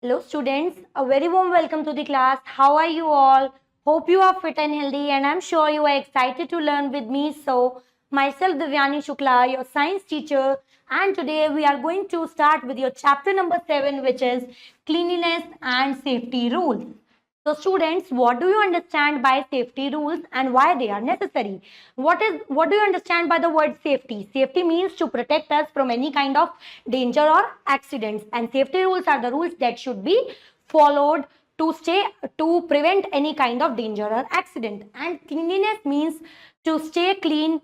Hello students, a very warm welcome to the class. How are you all? Hope you are fit and healthy and I'm sure you are excited to learn with me. So, myself Divyani Shukla, your science teacher, and today we are going to start with your chapter number 7, which is cleanliness and safety rules. So students, what do you understand by safety rules and why they are necessary? What do you understand by the word safety? Safety means to protect us from any kind of danger or accidents, and safety rules are the rules that should be followed to prevent any kind of danger or accident. And cleanliness means to stay clean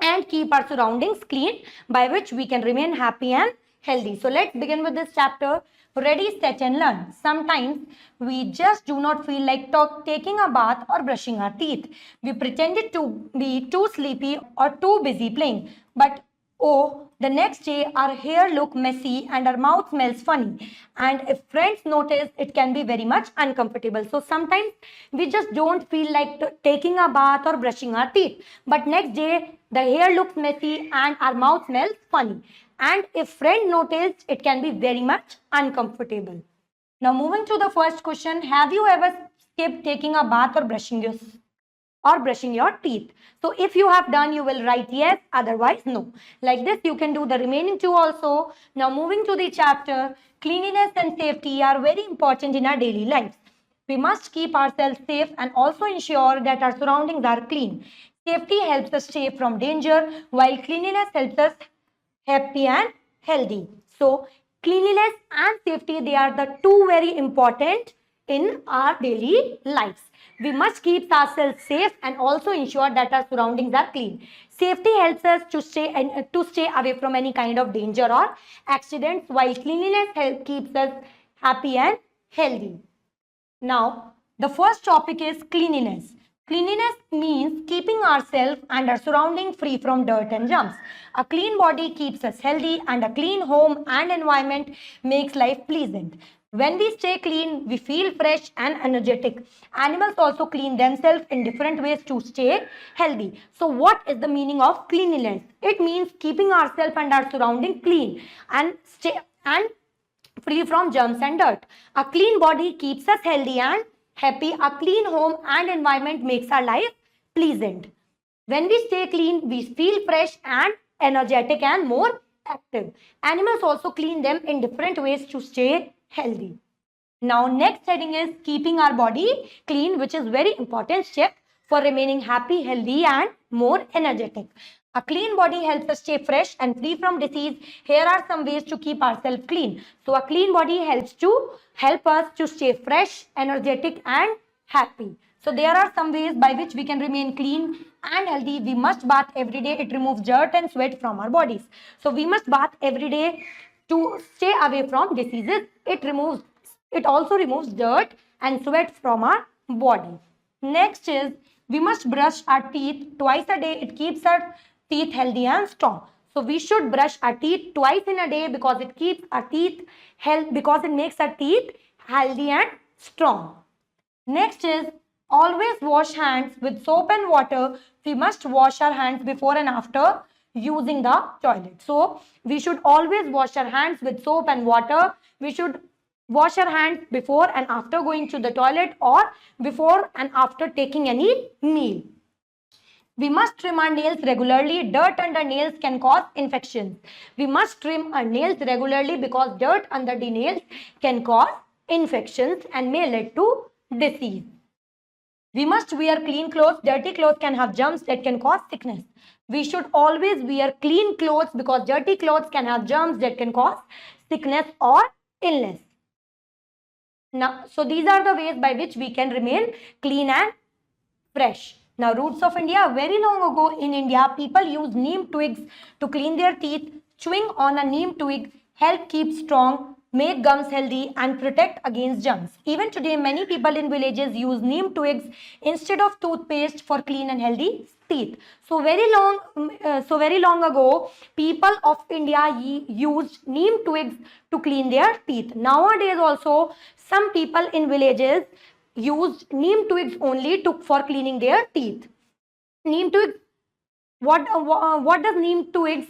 and keep our surroundings clean, by which we can remain happy and healthy. So let's begin with this chapter. Ready, set and learn. Sometimes we just do not feel like taking a bath or brushing our teeth. We pretended to be too sleepy or too busy playing. But oh, the next day our hair look messy and our mouth smells funny. And if friends notice, it can be very much uncomfortable. So sometimes we just don't feel like taking a bath or brushing our teeth. But next day, the hair looks messy and our mouth smells funny. And if friend noticed, it can be very much uncomfortable. Now moving to the first question, have you ever skipped taking a bath or brushing your teeth? So if you have done, you will write yes, otherwise no. Like this, you can do the remaining two also. Now moving to the chapter, cleanliness and safety are very important in our daily lives. We must keep ourselves safe and also ensure that our surroundings are clean. Safety helps us stay from danger, while cleanliness helps us happy and healthy. So cleanliness and safety, they are the two very important in our daily lives. We must keep ourselves safe and also ensure that our surroundings are clean. Safety helps us to stay away from any kind of danger or accidents, while cleanliness keeps us happy and healthy. Now, the first topic is cleanliness. Cleanliness means keeping ourselves and our surrounding free from dirt and germs. A clean body keeps us healthy, and a clean home and environment makes life pleasant. When we stay clean, we feel fresh and energetic. Animals also clean themselves in different ways to stay healthy. So what is the meaning of cleanliness? It means keeping ourselves and our surrounding clean and free from germs and dirt. A clean body keeps us healthy and happy. A clean home and environment makes our life pleasant. When we stay clean, we feel fresh and energetic and more active. Animals also clean them in different ways to stay healthy. Now, next heading is keeping our body clean, which is very important step for remaining happy, healthy and more energetic. A clean body helps us stay fresh and free from disease. Here are some ways to keep ourselves clean. So a clean body help us to stay fresh, energetic and happy. So there are some ways by which we can remain clean and healthy. We must bath every day. It removes dirt and sweat from our bodies. So we must bath every day to stay away from diseases. It also removes dirt and sweat from our body. Next is we must brush our teeth twice a day. It keeps our teeth healthy and strong. So we should brush our teeth twice in a day because it keeps our teeth healthy, because it makes our teeth healthy and strong. Next is always wash hands with soap and water. We must wash our hands before and after using the toilet. So we should always wash our hands with soap and water. We should wash our hands before and after going to the toilet or before and after taking any meal. We must trim our nails regularly. Dirt under nails can cause infections. We must trim our nails regularly because dirt under the nails can cause infections and may lead to disease. We must wear clean clothes. Dirty clothes can have germs that can cause sickness. We should always wear clean clothes because dirty clothes can have germs that can cause sickness or illness. Now, so these are the ways by which we can remain clean and fresh. Now, roots of India. Very long ago in India, people used neem twigs to clean their teeth. Chewing on a neem twig help keep strong, make gums healthy and protect against germs. Even today, many people in villages use neem twigs instead of toothpaste for clean and healthy teeth. So very long ago, people of India used neem twigs to clean their teeth. Nowadays also, some people in villages used neem twigs only for cleaning their teeth. Neem twigs, what does neem twigs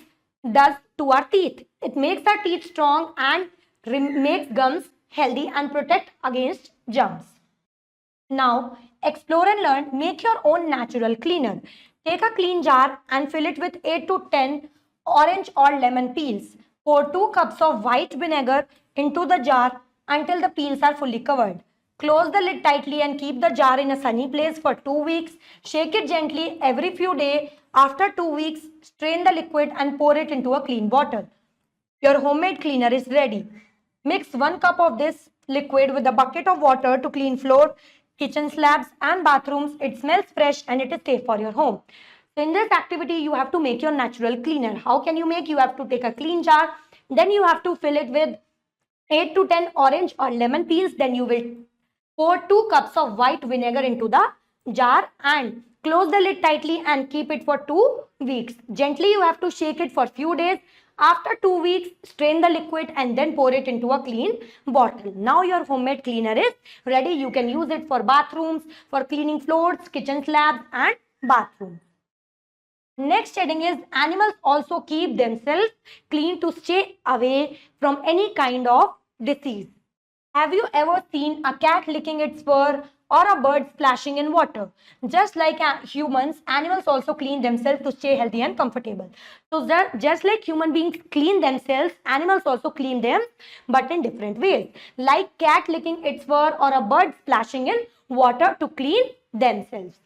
does to our teeth? It makes our teeth strong and makes gums healthy and protect against germs. Now, explore and learn. Make your own natural cleaner. Take a clean jar and fill it with 8 to 10 orange or lemon peels. Pour 2 cups of white vinegar into the jar until the peels are fully covered. Close the lid tightly and keep the jar in a sunny place for 2 weeks. Shake it gently every few days. After 2 weeks, strain the liquid and pour it into a clean bottle. Your homemade cleaner is ready. Mix 1 cup of this liquid with a bucket of water to clean floor, kitchen slabs and bathrooms. It smells fresh and it is safe for your home. So in this activity, you have to make your natural cleaner. How can you make? You have to take a clean jar. Then you have to fill it with 8 to 10 orange or lemon peels. Then you will pour 2 cups of white vinegar into the jar and close the lid tightly and keep it for 2 weeks. Gently you have to shake it for few days. After 2 weeks, strain the liquid and then pour it into a clean bottle. Now your homemade cleaner is ready. You can use it for bathrooms, for cleaning floors, kitchen slabs and bathrooms. Next heading is animals also keep themselves clean to stay away from any kind of disease. Have you ever seen a cat licking its fur or a bird splashing in water? Just like humans, animals also clean themselves to stay healthy and comfortable. So just like human beings clean themselves, animals also clean them, but in different ways. Like cat licking its fur or a bird splashing in water to clean themselves.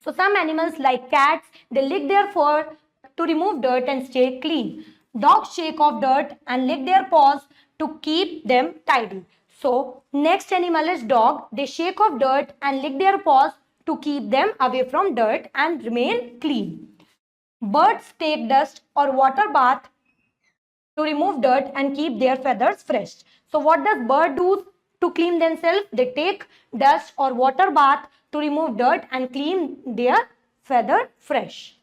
So some animals like cats, they lick their fur to remove dirt and stay clean. Dogs shake off dirt and lick their paws to keep them tidy. So next animal is dog. They shake off dirt and lick their paws to keep them away from dirt and remain clean. Birds take dust or water bath to remove dirt and keep their feathers fresh. So what does bird do to clean themselves? They take dust or water bath to remove dirt and clean their feather fresh.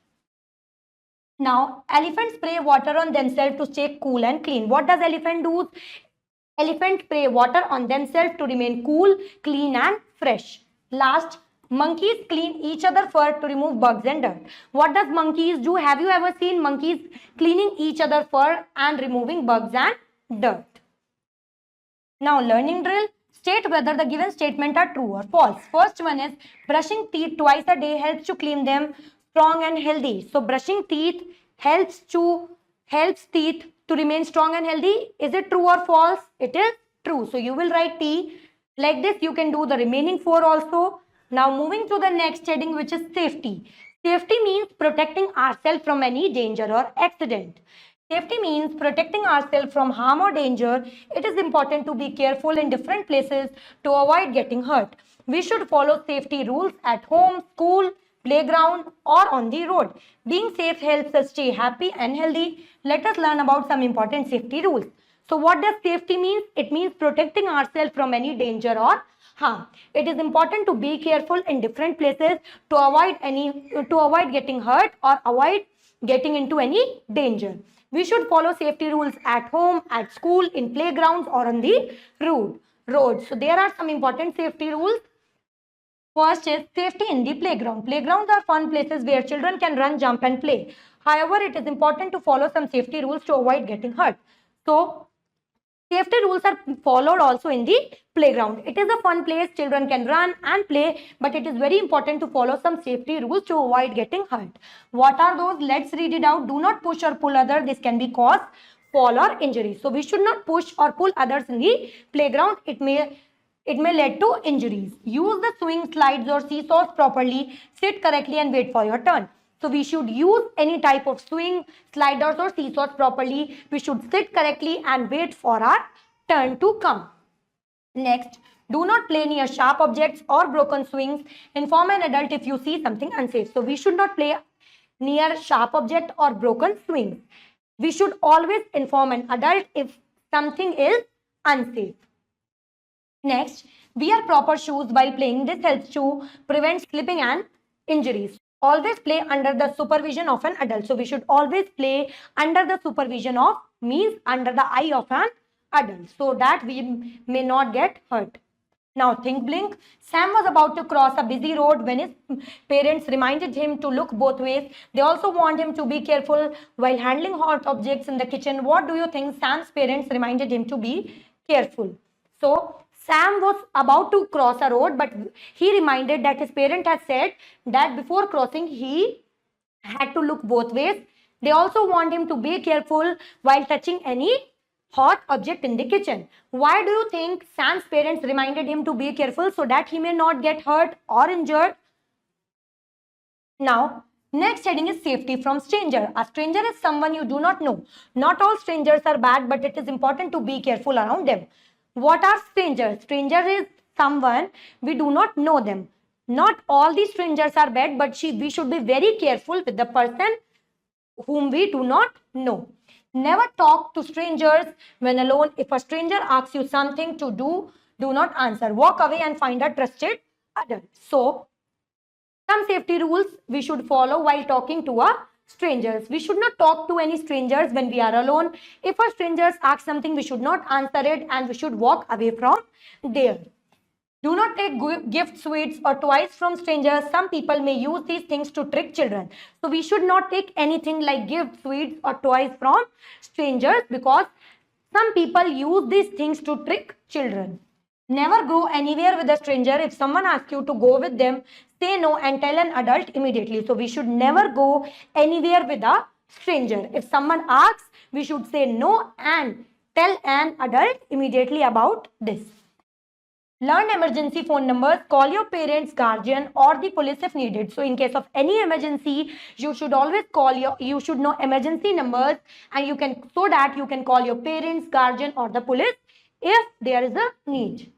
Now, elephants spray water on themselves to stay cool and clean. What does elephant do? Elephant spray water on themselves to remain cool, clean and fresh. Last, monkeys clean each other fur to remove bugs and dirt. What does monkeys do? Have you ever seen monkeys cleaning each other fur and removing bugs and dirt? Now, learning drill. State whether the given statement are true or false. First one is brushing teeth twice a day helps to clean them strong and healthy. So brushing teeth helps teeth to remain strong and healthy. Is it true or false? It is true. So you will write T. Like this, you can do the remaining 4 also. Now moving to the next heading, which is safety. Safety means protecting ourselves from any danger or accident. Safety means protecting ourselves from harm or danger. It is important to be careful in different places to avoid getting hurt. We should follow safety rules at home, school, playground or on the road. Being safe helps us stay happy and healthy. Let us learn about some important safety rules. So what does safety mean? It means protecting ourselves from any danger or harm. It is important to be careful in different places to avoid getting hurt or avoid getting into any danger. We should follow safety rules at home, at school, in playgrounds or on the road. So there are some important safety rules. First is safety in the playground. Playgrounds are fun places where children can run, jump and play. However, it is important to follow some safety rules to avoid getting hurt. So safety rules are followed also in the playground. It is a fun place, children can run and play, but it is very important to follow some safety rules to avoid getting hurt. What are those? Let's read it out. Do not push or pull others. This can be cause fall or injury. So we should not push or pull others in the playground. It may lead to injuries. Use the swing, slides or seesaws properly. Sit correctly and wait for your turn. So we should use any type of swing, sliders or seesaws properly. We should sit correctly and wait for our turn to come. Next, do not play near sharp objects or broken swings. Inform an adult if you see something unsafe. So we should not play near sharp object or broken swings. We should always inform an adult if something is unsafe. Next, wear proper shoes while playing. This helps to prevent slipping and injuries. Always play under the supervision of an adult. So we should always play under the supervision of, means under the eye of an adult, so that we may not get hurt. Now think blink. Sam was about to cross a busy road when his parents reminded him to look both ways. They also warned him to be careful while handling hot objects in the kitchen. What do you think Sam's parents reminded him to be careful? So Sam was about to cross a road, but he reminded that his parent had said that before crossing, he had to look both ways. They also want him to be careful while touching any hot object in the kitchen. Why do you think Sam's parents reminded him to be careful so that he may not get hurt or injured? Now, next heading is safety from stranger. A stranger is someone you do not know. Not all strangers are bad, but it is important to be careful around them. What are strangers? Stranger is someone we do not know them. Not all the strangers are bad, but we should be very careful with the person whom we do not know. Never talk to strangers when alone. If a stranger asks you something to do not answer. Walk away and find a trusted adult. So, some safety rules we should follow while talking to a strangers. We should not talk to any strangers when we are alone. If a stranger asks something, we should not answer it and we should walk away from there. Do not take gifts, sweets or toys from strangers. Some people may use these things to trick children. So we should not take anything like gifts, sweets or toys from strangers because some people use these things to trick children. Never go anywhere with a stranger. If someone asks you to go with them, say no and tell an adult immediately. So we should never go anywhere with a stranger. If someone asks, we should say no and tell an adult immediately about this. Learn emergency phone numbers. Call your parents, guardian or the police if needed. So in case of any emergency, you should always you should know emergency numbers and so that you can call your parents, guardian or the police if there is a need.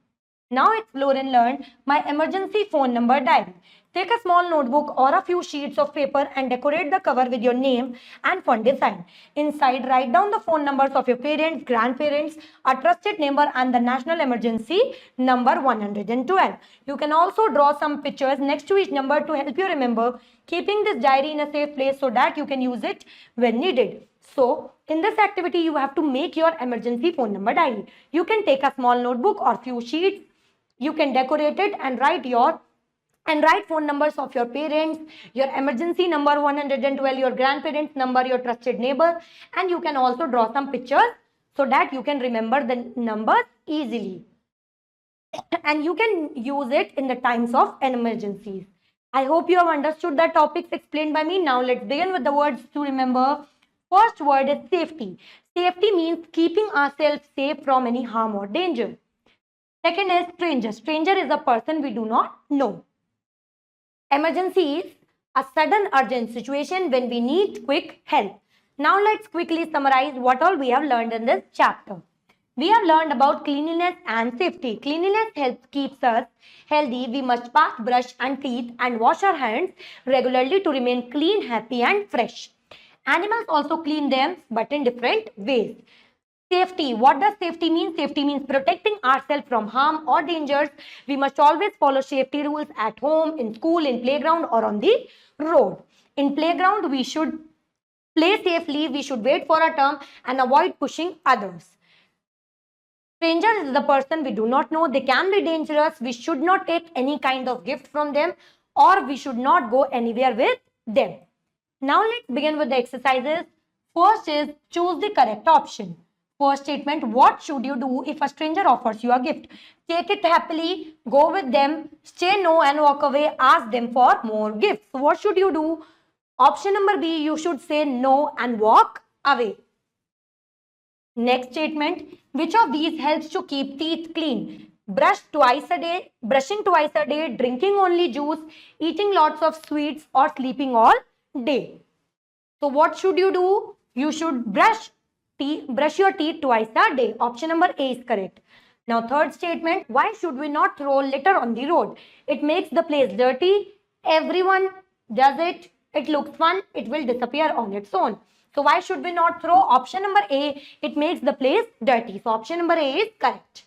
Now explore and learn my emergency phone number diary. Take a small notebook or a few sheets of paper and decorate the cover with your name and font design. Inside, write down the phone numbers of your parents, grandparents, a trusted neighbor and the national emergency number 112. You can also draw some pictures next to each number to help you remember, keeping this diary in a safe place so that you can use it when needed. So, in this activity, you have to make your emergency phone number diary. You can take a small notebook or few sheets. You can decorate it and write phone numbers of your parents, your emergency number 112, your grandparents number, your trusted neighbor, and you can also draw some pictures so that you can remember the numbers easily. And you can use it in the times of emergencies. I hope you have understood the topics explained by me. Now let's begin with the words to remember. First word is safety. Safety means keeping ourselves safe from any harm or danger. Second is stranger. Stranger is a person we do not know. Emergency is a sudden urgent situation when we need quick help. Now let's quickly summarize what all we have learned in this chapter. We have learned about cleanliness and safety. Cleanliness keeps us healthy. We must bath, brush and teeth and wash our hands regularly to remain clean, happy and fresh. Animals also clean them but in different ways. Safety. What does safety mean? Safety means protecting ourselves from harm or dangers. We must always follow safety rules at home, in school, in playground or on the road. In playground, we should play safely. We should wait for a turn and avoid pushing others. Stranger is the person we do not know. They can be dangerous. We should not take any kind of gift from them or we should not go anywhere with them. Now let's begin with the exercises. First is choose the correct option. First statement, what should you do if a stranger offers you a gift? Take it happily, go with them, say no and walk away, ask them for more gifts. So what should you do? Option number B, you should say no and walk away. Next statement, which of these helps to keep teeth clean? Brushing twice a day, drinking only juice, eating lots of sweets or sleeping all day. So what should you do? You should brush your teeth twice a day. Option number A is correct. Now third statement, why should we not throw litter on the road? It makes the place dirty. Everyone does it. It looks fun. It will disappear on its own. So why should we not throw? Option number A, it makes the place dirty. So option number A is correct.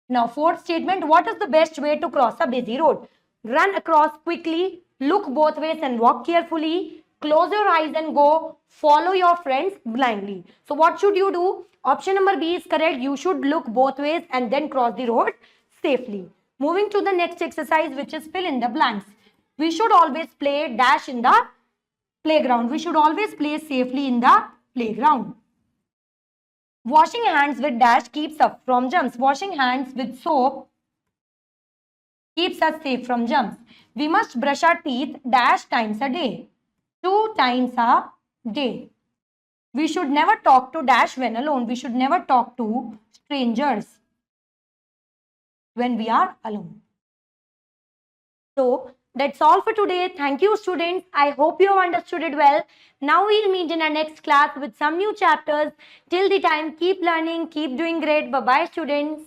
Now fourth statement, what is the best way to cross a busy road? Run across quickly, look both ways and walk carefully. Close your eyes and go. Follow your friends blindly. So what should you do? Option number B is correct. You should look both ways and then cross the road safely. Moving to the next exercise, which is fill in the blanks. We should always play dash in the playground. We should always play safely in the playground. Washing hands with dash keeps us from germs. Washing hands with soap keeps us safe from germs. We must brush our teeth dash times a day. 2 times a day. We should never talk to dash when alone. We should never talk to strangers when we are alone. So that's all for today. Thank you, students. I hope you have understood it well. Now we'll meet in our next class with some new chapters. Till the time, keep learning, keep doing great. Bye-bye, students.